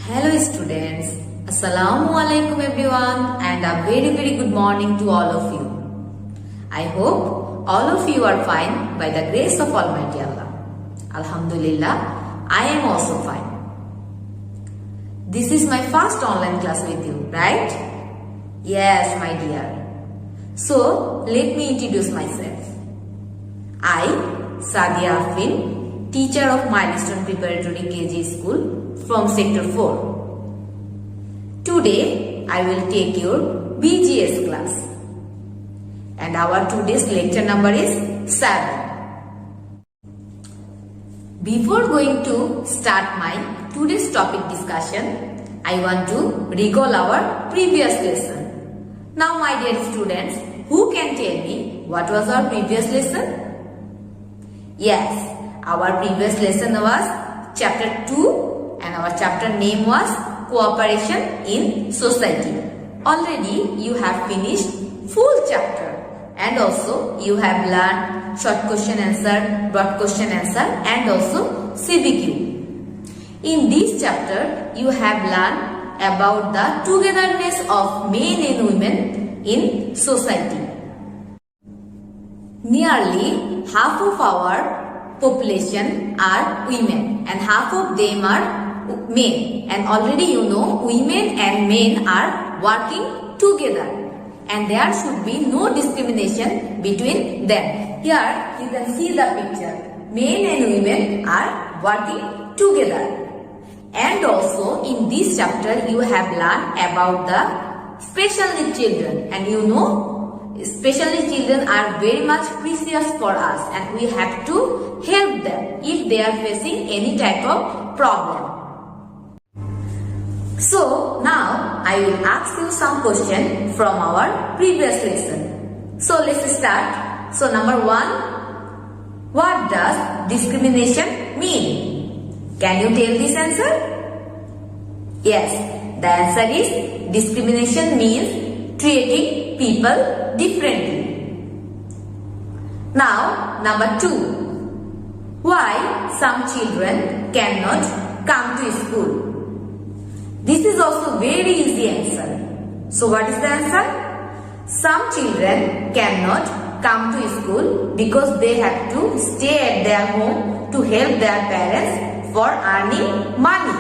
Hello students, Assalamu alaikum everyone and a very good morning to all of you. I hope all of you are fine by the grace of Almighty Allah. Alhamdulillah, I am also fine. This is my first online class with you, right? Yes, my dear. So, let me introduce myself. I, Sadia Afrin, teacher of Milestone Preparatory KG School from Sector 4. Today, I will take your BGS class. And our today's lecture number is 7. Before going to start my today's topic discussion, I want to recall our previous lesson. Now, my dear students, who can tell me what was our previous lesson? Yes, our previous lesson was chapter 2 and our chapter name was Cooperation in Society. Already you have finished full chapter and also you have learned short question answer, broad question answer and also CBQ. In this chapter you have learned about the togetherness of men and women in society. Nearly half of our population are women and half of them are men, and already you know women and men are working together and there should be no discrimination between them. Here you can see the picture. Men and women are working together. And also in this chapter you have learned about the special needs children, and you know special needs children are very much precious for us and we have to help them if they are facing any type of problem. So now I will ask you some question from our previous lesson. So let's start. So number 1, what does discrimination mean? Can you tell this answer? Yes, the answer is discrimination means treating people differently. Now number 2, why some children cannot come to school? This is also very easy answer. So what is the answer? Some children cannot come to school because they have to stay at their home to help their parents for earning money.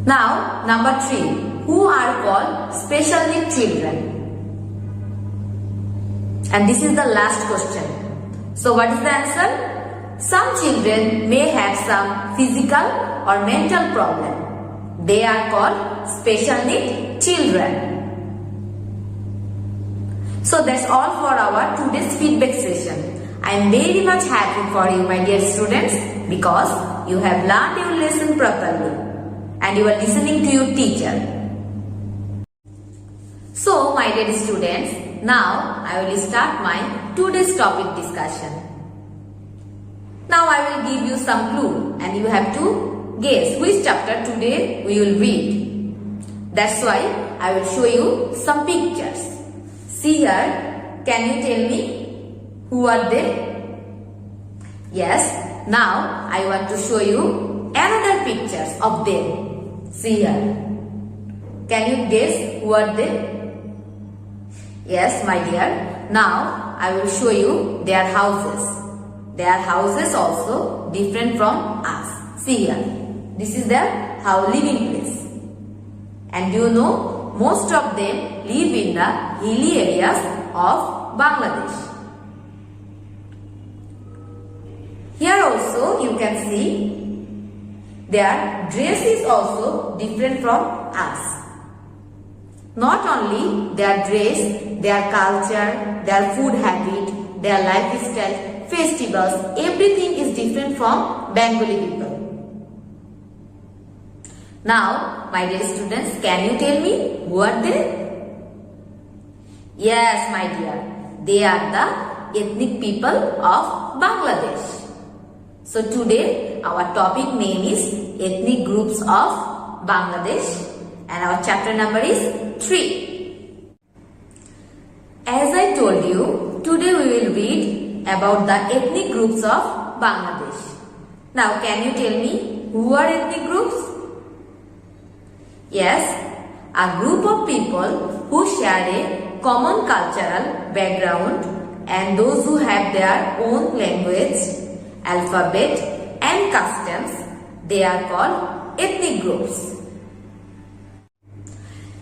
Now number 3, who are called special needs children? And this is the last question. So what is the answer? Some children may have some physical or mental problem. They are called special needs children. So that's all for our today's feedback session. I am very much happy for you, my dear students, because you have learned your lesson properly and you are listening to your teacher. So my dear students, now I will start my today's topic discussion. Now I will give you some clue and you have to guess which chapter today we will read. That's why I will show you some pictures. See here, can you tell me who are they? Yes, now I want to show you another pictures of them. See here. Can you guess who are they? Yes, my dear. Now I will show you their houses. Their houses also different from us. See here. This is their living place. And you know most of them live in the hilly areas of Bangladesh. Here also you can see their dress is also different from us. Not only their dress, their culture, their food habit, their lifestyle, festivals, everything is different from Bengali people. Now, my dear students, can you tell me who are they? Yes, my dear, they are the ethnic people of Bangladesh. So today, our topic name is Ethnic Groups of Bangladesh and our chapter number is 3. As I told you, today we will read about the ethnic groups of Bangladesh. Now can you tell me who are ethnic groups? Yes, a group of people who share a common cultural background and those who have their own language, alphabet and customs, they are called ethnic groups.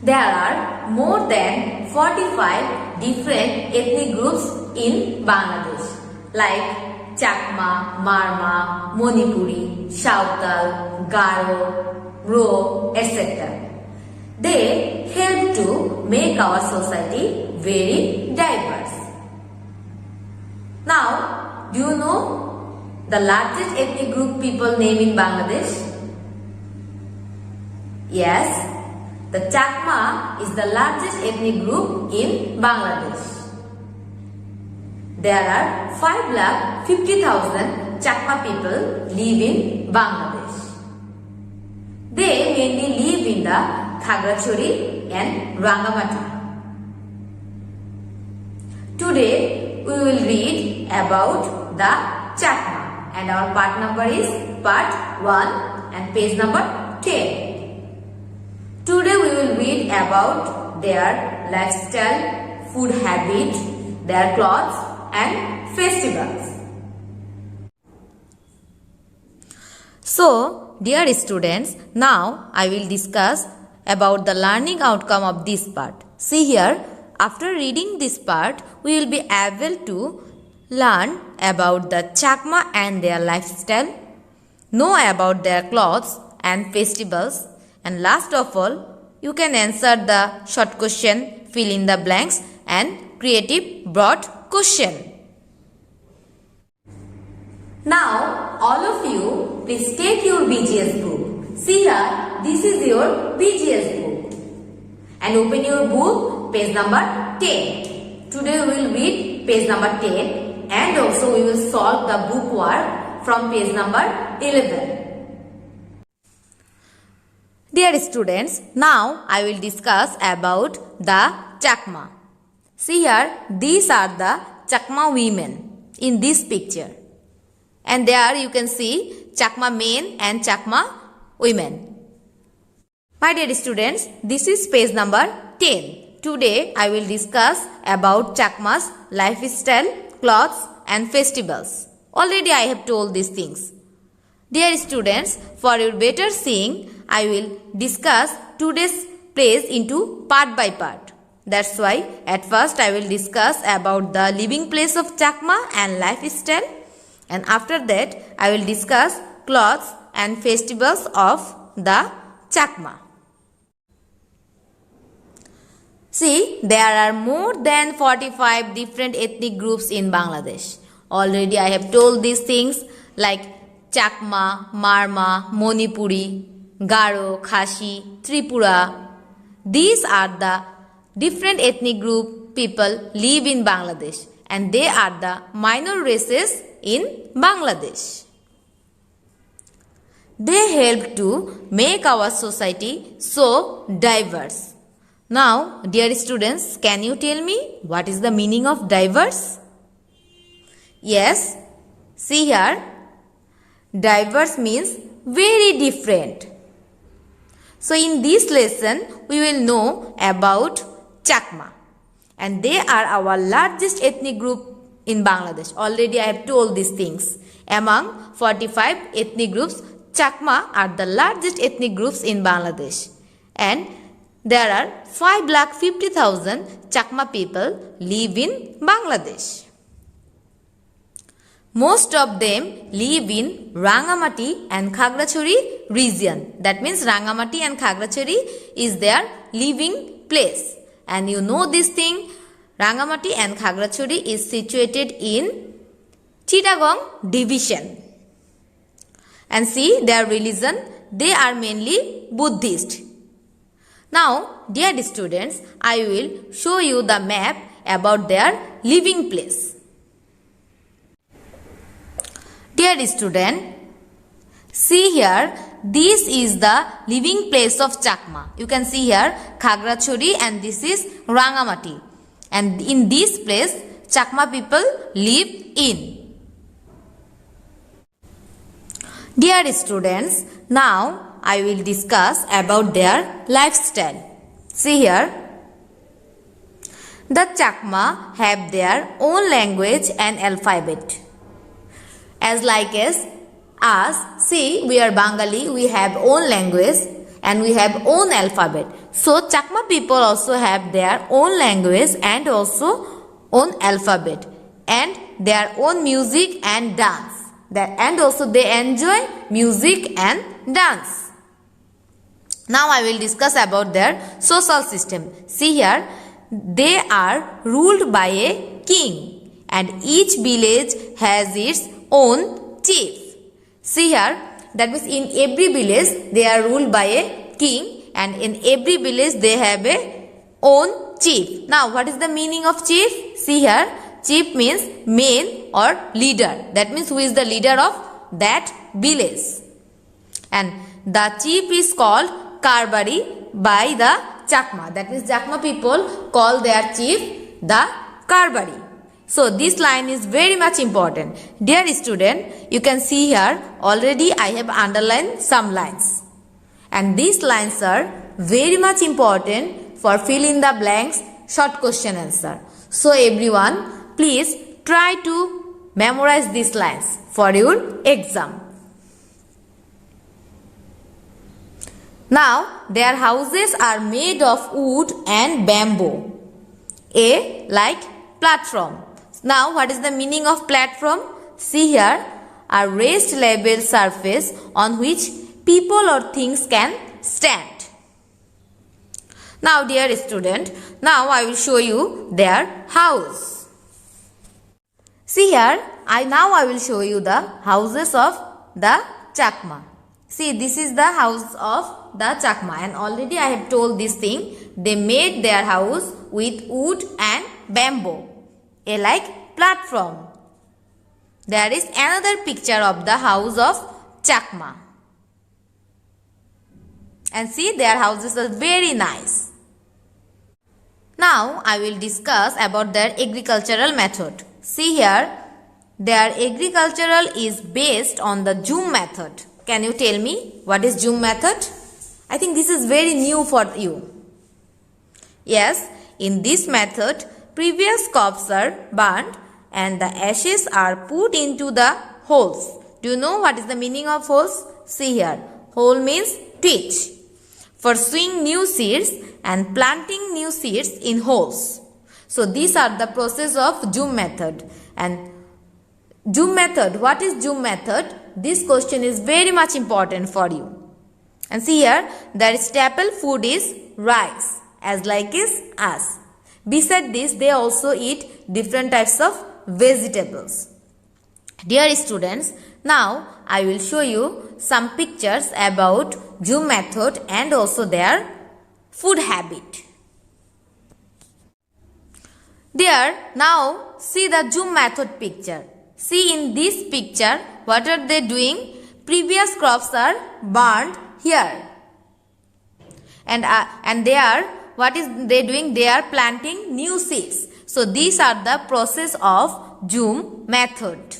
There are more than 45 different ethnic groups in Bangladesh like Chakma, Marma, Manipuri, Sautal, Garo, Ro, etc. They help to make our society very diverse. Now, do you know the largest ethnic group people name in Bangladesh? Yes, the Chakma is the largest ethnic group in Bangladesh. There are 5,50,000 Chakma people live in Bangladesh. They mainly live in the Khagrachari and Rangamati. Today we will read about the Chakma and our part number is part 1 and page number 10. Today we will read about their lifestyle, food habit, their clothes and festivals. So, dear students, now I will discuss about the learning outcome of this part. See here, after reading this part, we will be able to learn about the Chakma and their lifestyle, know about their clothes and festivals, and last of all, you can answer the short question, fill in the blanks and creative broad question. Now, all of you, please take your BGS book. See here, this is your BGS book. And open your book, page number 10. Today we will read page number 10 and also we will solve the book work from page number 11. Dear students, now I will discuss about the Chakma. See here, these are the Chakma women in this picture. And there you can see Chakma men and Chakma women. My dear students, this is page number 10. Today I will discuss about Chakma's lifestyle, clothes and festivals. Already I have told these things. Dear students, for your better seeing, I will discuss today's place into part by part. That's why at first I will discuss about the living place of Chakma and lifestyle, and after that I will discuss clothes and festivals of the Chakma. See, there are more than 45 different ethnic groups in Bangladesh. Already I have told these things like Chakma, Marma, Manipuri, Garo, Khashi, Tripura. These are the different ethnic group people live in Bangladesh and they are the minor races in Bangladesh. They help to make our society so diverse. Now, dear students, can you tell me what is the meaning of diverse? Yes, see here, diverse means very different. So, in this lesson, we will know about Chakma and they are our largest ethnic group in Bangladesh. Already I have told these things. Among 45 ethnic groups, Chakma are the largest ethnic groups in Bangladesh. And there are 5,50,000 Chakma people live in Bangladesh. Most of them live in Rangamati and Khagrachari region. That means Rangamati and Khagrachari is their living place. And you know this thing, Rangamati and Khagrachari is situated in Chittagong division. And see their religion, they are mainly Buddhist. Now, dear students, I will show you the map about their living place. Dear student, see here, this is the living place of Chakma. You can see here Khagrachari and this is Rangamati. And in this place, Chakma people live in. Dear students, now I will discuss about their lifestyle. See here, the Chakma have their own language and alphabet. As like as us, see, we are Bengali, we have own language and we have own alphabet. So Chakma people also have their own language and also own alphabet and their own music and dance. And also they enjoy music and dance. Now I will discuss about their social system. See here, they are ruled by a king and each village has its own chief. See here, that means in every village they are ruled by a king and in every village they have a own chief. Now what is the meaning of chief? See here, chief means main or leader. That means who is the leader of that village. And the chief is called Karbari by the Chakma. That means Chakma people call their chief the Karbari. So this line is very much important. Dear student, you can see here already I have underlined some lines. And these lines are very much important for fill in the blanks short question answer. So everyone, please try to memorize these lines for your exam. Now, their houses are made of wood and bamboo. A like platform. Now, what is the meaning of platform? See here, a raised level surface on which people or things can stand. Now, dear student, now I will show you their house. See here, I will show you the houses of the Chakma. See, this is the house of the Chakma and already I have told this thing. They made their house with wood and bamboo, a like platform. There is another picture of the house of Chakma. And see, their houses are very nice. Now, I will discuss about their agricultural method. See here, their agricultural is based on the Jhum method. Can you tell me what is Jhum method? I think this is very new for you. Yes, in this method, previous crops are burnt and the ashes are put into the holes. Do you know what is the meaning of holes? See here, hole means pitch. For sowing new seeds and planting new seeds in holes. So these are the process of Jhum method. And Jhum method, what is Jhum method? This question is very much important for you. And see here, their staple food is rice, as like is us. Beside this, they also eat different types of vegetables. Dear students, now I will show you some pictures about Jhum method and also their food habit. There, now see the Jhum method picture. See in this picture, what are they doing? Previous crops are burned here. And they are, what is they doing? They are planting new seeds. So these are the process of Jhum method.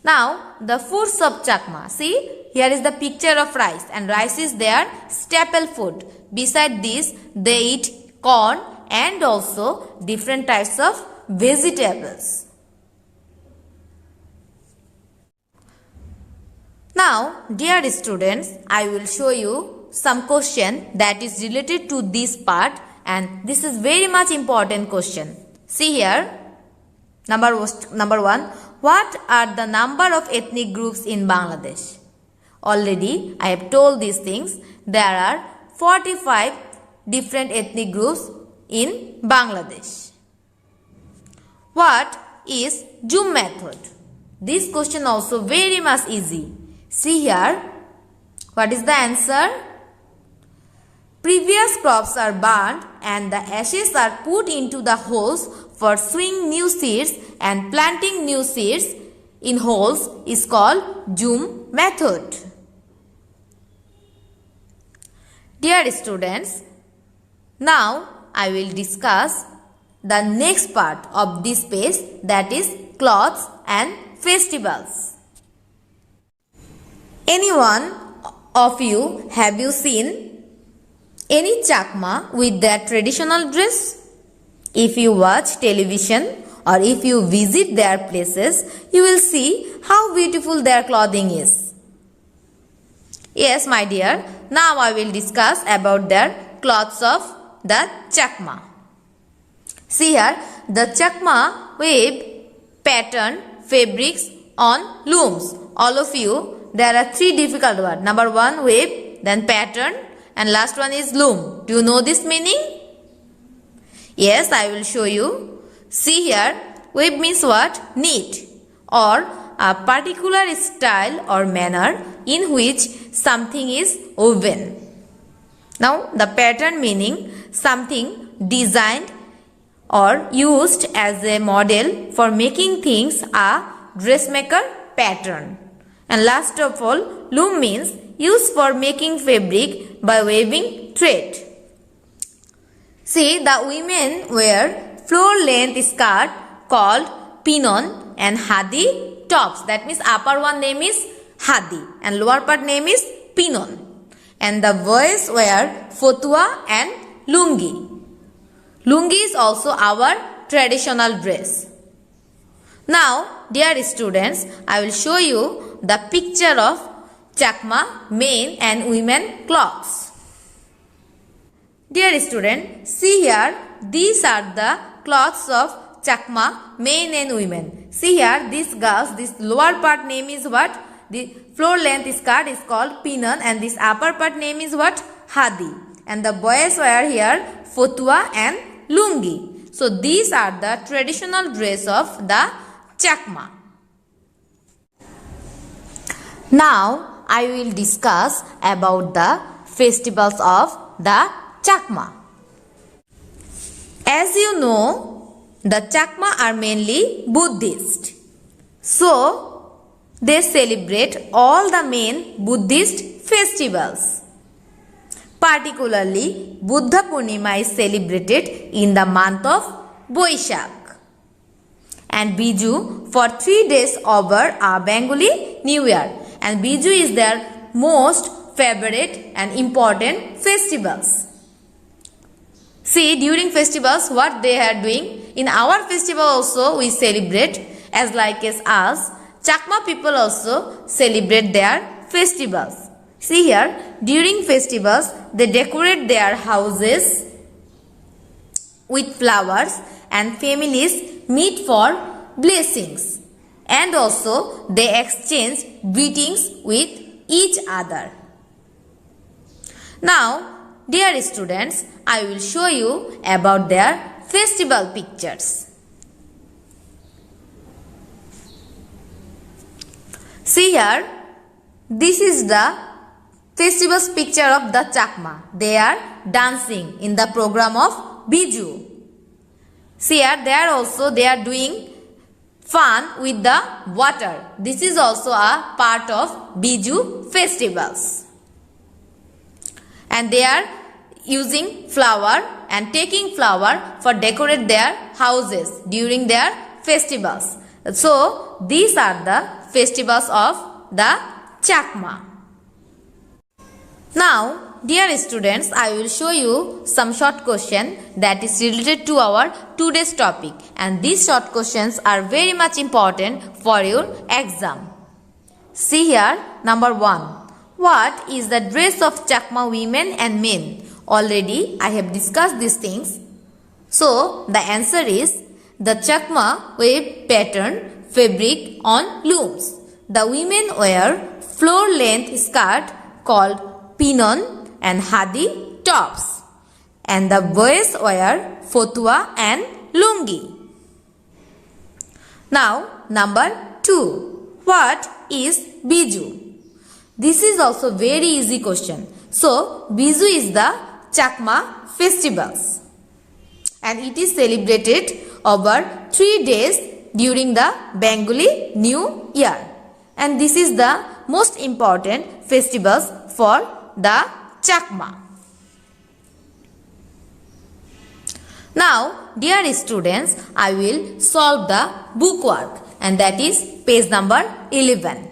Now, the foods of Chakma. See, here is the picture of rice and rice is their staple food. Beside this, they eat corn and also different types of vegetables. Now, dear students, I will show you some question that is related to this part and this is very much important question. See here, number one, what are the number of ethnic groups in Bangladesh? Already I have told these things. There are 45 different ethnic groups in Bangladesh. What is Jhum method? This question also very much easy. See here, what is the answer? Previous crops are burned and the ashes are put into the holes for sowing new seeds and planting new seeds in holes is called Jhum method. Dear students, now I will discuss the next part of this page, that is clothes and festivals. Anyone of you, have you seen any Chakma with their traditional dress? If you watch television or if you visit their places, you will see how beautiful their clothing is. Yes, my dear, now I will discuss about their clothes of the Chakma. See here, the Chakma weave pattern fabrics on looms. All of you, there are three difficult words. Number one, weave, then pattern, and last one is loom. Do you know this meaning? Yes, I will show you. See here, weave means what? Knit, or a particular style or manner in which something is woven. Now, the pattern meaning something designed or used as a model for making things a dressmaker pattern. And last of all, loom means used for making fabric by weaving thread. See, the women wear floor length skirt called pinon and hadi tops. That means upper one name is hadi and lower part name is pinon. And the boys wear fotua and lungi. Lungi is also our traditional dress. Now, dear students, I will show you the picture of Chakma men and women clothes. Dear student, see here, these are the clothes of Chakma men and women. See here, these girls, this lower part name is what? The floor length skirt is called pinon and this upper part name is what? Hadi. And the boys wear here fotua and lungi. So these are the traditional dress of the Chakma. Now I will discuss about the festivals of the Chakma. As you know, the Chakma are mainly Buddhist. So they celebrate all the main Buddhist festivals. Particularly, Buddha Purnima is celebrated in the month of Boishak. And Biju for 3 days over a Bengali New Year. And Biju is their most favorite and important festivals. See, during festivals, what they are doing? In our festival also, we celebrate as like as us. Chakma people also celebrate their festivals. See here, during festivals, they decorate their houses with flowers and families meet for blessings. And also, they exchange greetings with each other. Now, dear students, I will show you about their festival pictures. See here, this is the festival's picture of the Chakma. They are dancing in the program of Biju. See here, they are doing fun with the water. This is also a part of Biju festivals. And they are using flower and taking flower for decorate their houses during their festivals. So, these are the festivals of the Chakma. Now, dear students, I will show you some short question that is related to our today's topic. And these short questions are very much important for your exam. See here, number 1. What is the dress of Chakma women and men? Already, I have discussed these things. So, the answer is the Chakma weave pattern fabric on looms. The women wear floor length skirt called pinon and hadi tops. And the boys wear fotua and lungi. Now, number 2. What is Biju? This is also very easy question. So, Biju is the Chakma festivals. And it is celebrated over 3 days during the Bengali New Year. And this is the most important festivals for the Chakma. Now, dear students, I will solve the book work. and that is page number 11.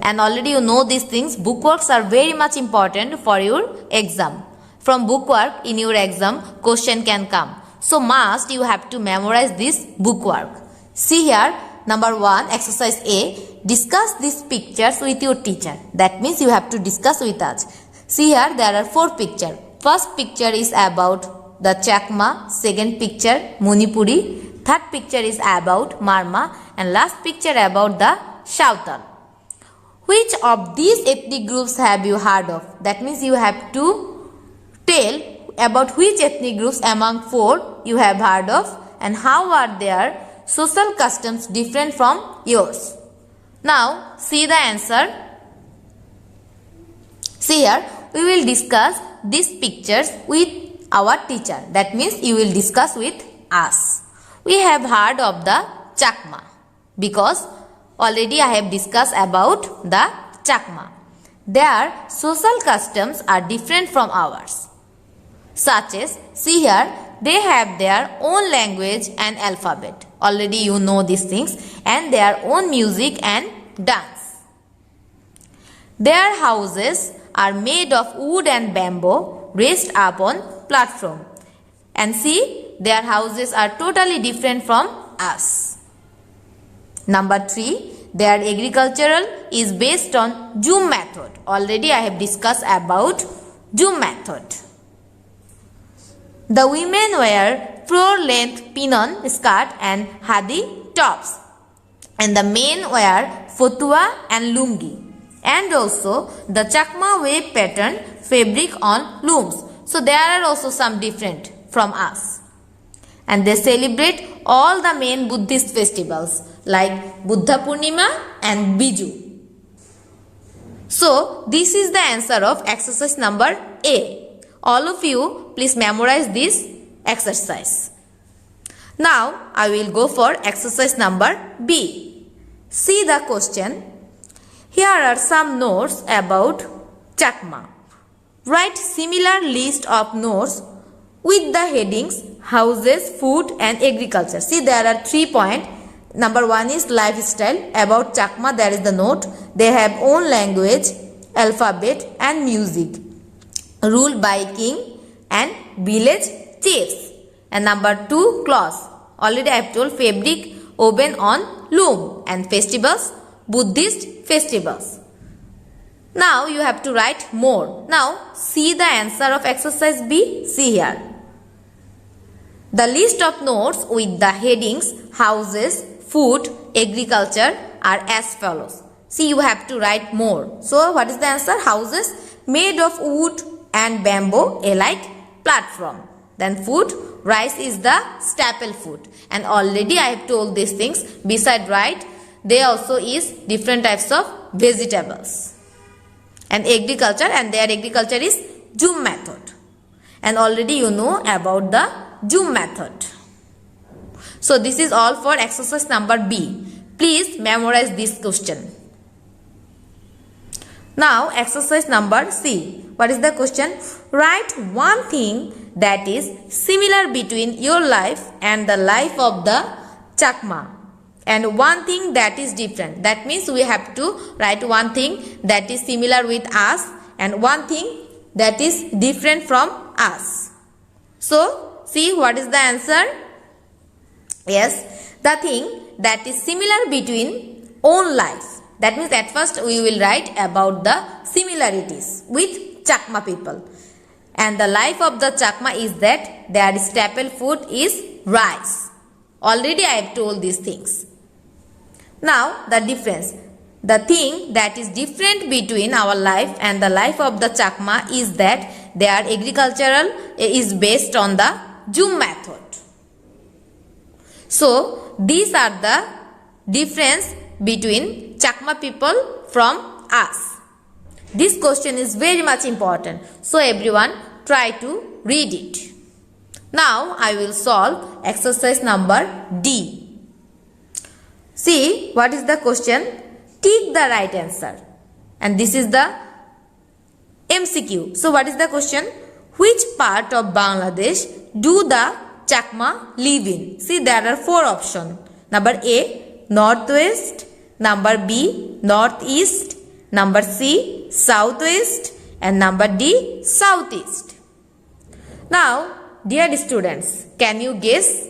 And already you know these things. Bookworks are very much important for your exam. From bookwork in your exam question can come. So must you have to memorize this bookwork. See here, number 1, exercise A. Discuss these pictures with your teacher. That means you have to discuss with us. See here, there are 4 pictures. First picture is about the Chakma. Second picture Manipuri. Third picture is about Marma. And last picture about the Sautal. Which of these ethnic groups have you heard of? That means you have to tell about which ethnic groups among 4 you have heard of and how are their social customs different from yours. Now see the answer. See here, we will discuss these pictures with our teacher. That means you will discuss with us. We have heard of the Chakma because already I have discussed about the Chakma. Their social customs are different from ours. Such as, see here, they have their own language and alphabet. Already you know these things, and their own music and dance. Their houses are made of wood and bamboo raised up on platform. And see, their houses are totally different from us. Number 3, their agricultural is based on Zoom method. Already I have discussed about Zoom method. The women wear floor-length pinon skirt and hadi tops, and the men wear fotua and lungi. And also the Chakma weave pattern fabric on looms. So there are also some different from us. And they celebrate all the main Buddhist festivals like Buddha Purnima and Biju. So this is the answer of exercise number A. All of you please memorize this exercise. Now I will go for exercise number B. See the question. Here are some notes about Chakma. Write similar list of notes with the headings houses, food and agriculture. See, there are 3 points. Number 1 is lifestyle. About Chakma there is the note. They have own language, alphabet and music. Ruled by king and village chiefs. And number 2, clothes. Already I have told fabric woven on loom. And festivals, Buddhist festivals. Now you have to write more. Now see the answer of exercise B. See here. The list of notes with the headings houses, food, agriculture are as follows. See, you have to write more. So what is the answer? Houses made of wood and bamboo, like platform. Then food, rice is the staple food. And already I have told these things. Beside rice, there also is different types of vegetables. And agriculture, and their agriculture is Zoom method. And already you know about the Zoom method. So this is all for exercise number B. Please memorize this question. Now exercise number C. What is the question? Write one thing that is similar between your life and the life of the Chakma, and one thing that is different. That means we have to write one thing that is similar with us and one thing that is different from us. So see, what is the answer? Yes, the thing that is similar between own life. That means at first we will write about the similarities with Chakma people. And the life of the Chakma is that their staple food is rice. Already I have told these things. Now the difference. The thing that is different between our life and the life of the Chakma is that their agricultural is based on the Zoom method. So these are the difference between Chakma people from us. This question is very much important. So everyone try to read it. Now I will solve exercise number D. See, what is the question? Tick the right answer. And this is the MCQ. So what is the question? Which part of Bangladesh do the Chakma live in? See, there are 4 options. Number A, northwest, number B, northeast, number C, southwest, and number D, southeast. Now, dear students, can you guess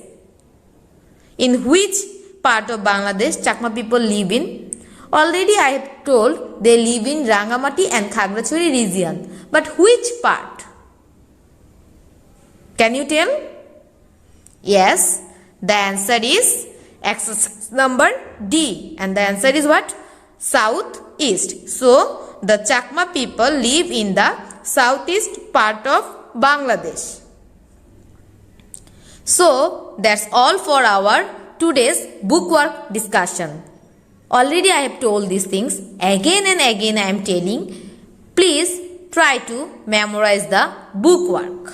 in which part of Bangladesh Chakma people live in? Already I have told they live in Rangamati and Khagrachari region. But which part? Can you tell? Yes, the answer is exercise number D. And the answer is what? Southeast. So, the Chakma people live in the southeast part of Bangladesh. So, that's all for our today's bookwork discussion. Already I have told these things. Again and again I am telling. Please try to memorize the bookwork.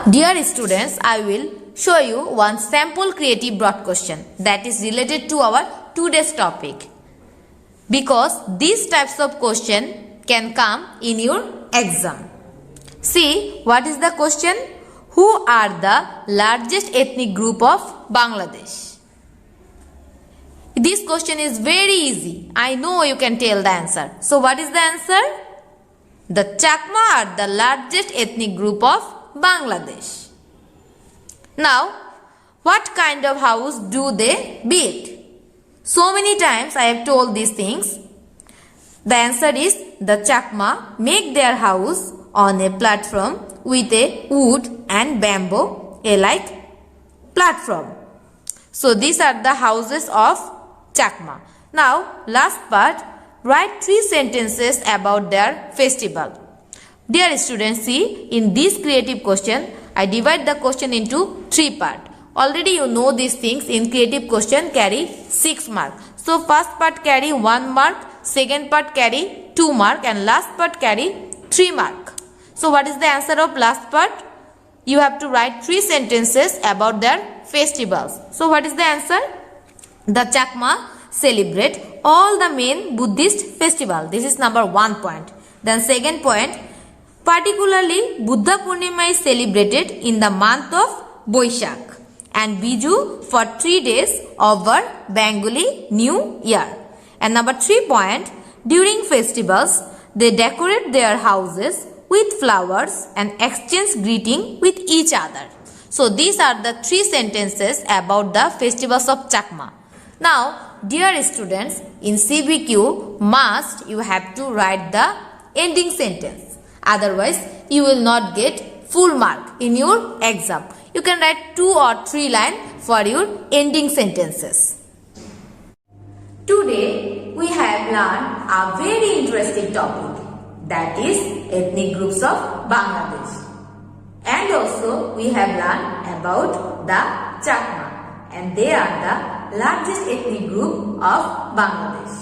Dear students, I will show you one sample creative broad question that is related to our today's topic. Because these types of question can come in your exam. See, what is the question? Who are the largest ethnic group of Bangladesh? This question is very easy. I know you can tell the answer. So what is the answer? The Chakma are the largest ethnic group of Bangladesh. Now, what kind of house do they build? So many times I have told these things. The answer is the Chakma make their house on a platform with a wood and bamboo alike platform. So these are the houses of Chakma. Now last part, write 3 sentences about their festival. Dear students, see, in this creative question I divide the question into 3 parts. Already you know these things. In creative question carry 6 marks. So first part carry 1 mark, second part carry 2 mark, and last part carry 3 mark. So what is the answer of last part? You have to write 3 sentences about their festivals. So what is the answer? The Chakma celebrate all the main Buddhist festival. This is number 1 point. Then second point, particularly Buddha Purnima is celebrated in the month of Boishakh and Biju for 3 days over Bengali New Year. And number 3 point, during festivals they decorate their houses with flowers and exchange greeting with each other. So these are the 3 sentences about the festivals of Chakma. Now, dear students, in CBQ must you have to write the ending sentence. Otherwise, you will not get full mark in your exam. You can write 2 or 3 lines for your ending sentences. Today, we have learned a very interesting topic, that is ethnic groups of Bangladesh. And also we have learned about the Chakma, and they are the largest ethnic group of Bangladesh.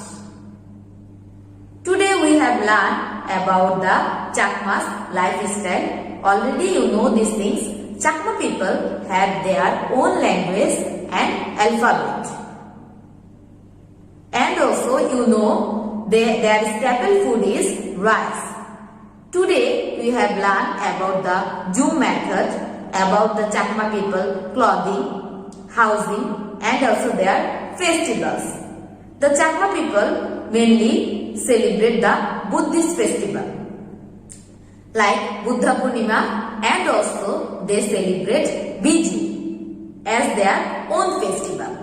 Today we have learned about the Chakma's lifestyle. Already you know these things. Chakma people have their own language and alphabet. And also you know their staple food is rice. Today we have learned about the Zoom method, about the Chakma people clothing, housing, and also their festivals. The Chakma people mainly celebrate the Buddhist festival like Buddha Purnima, and also they celebrate Biju as their own festival.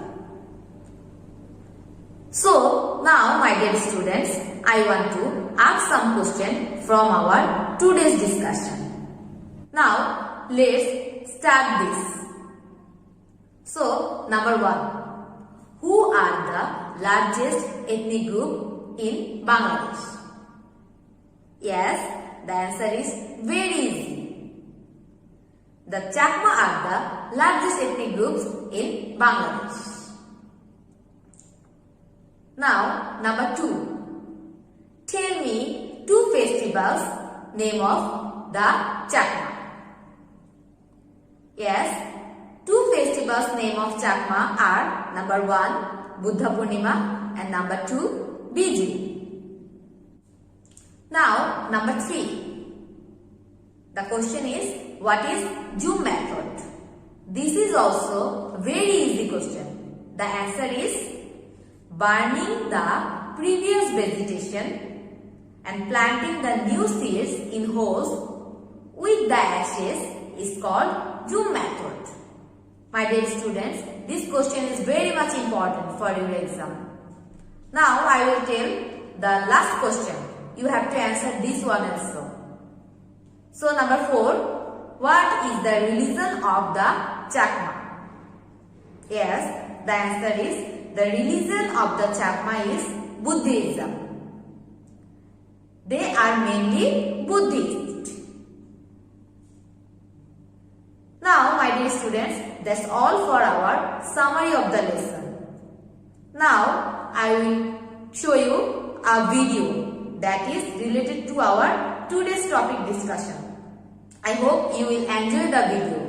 So now my dear students, I want to ask some question from our today's discussion. Now let's start this. So number 1, who are the largest ethnic group in Bangladesh? Yes, the answer is very easy. The Chakma are the largest ethnic groups in Bangladesh. Now, number 2. Tell me 2 festivals name of the Chakma. Yes, 2 festivals name of Chakma are number 1 Buddha Purnima and number 2 Biju. Now, number 3. The question is, what is Zoom method? This is also a very easy question. The answer is burning the previous vegetation and planting the new seeds in holes with the ashes is called Zoom method. My dear students, this question is very much important for your exam. Now I will tell the last question. You have to answer this one also. So number 4, what is the religion of the Chakma? Yes, the answer is the religion of the Chakma is Buddhism. They are mainly Buddhist. Now my dear students, that's all for our summary of the lesson. Now I will show you a video that is related to our today's topic discussion. I hope you will enjoy the video.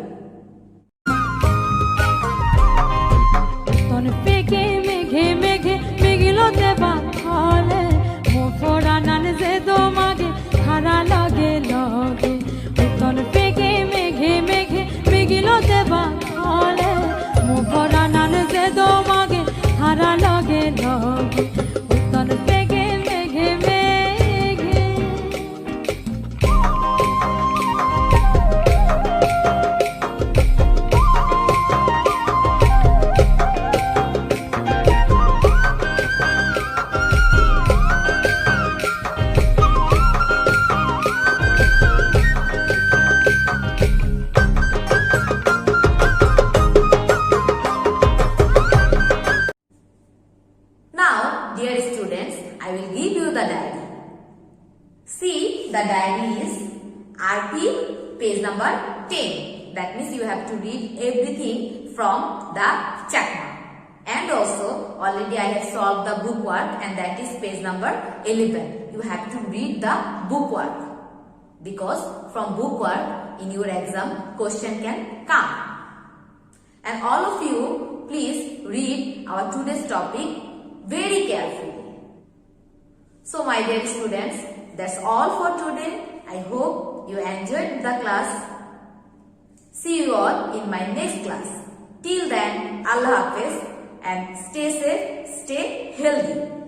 Dear students, I will give you the diary. See, the diary is RP page number 10. That means you have to read everything from the Chakma. And also, already I have solved the book work and that is page number 11. You have to read the book work. Because from book work in your exam, question can come. And all of you, please read our today's topic very carefully. So my dear students, that's all for today. I hope you enjoyed the class. See you all in my next class. Till then, Allah Hafiz and stay safe, stay healthy.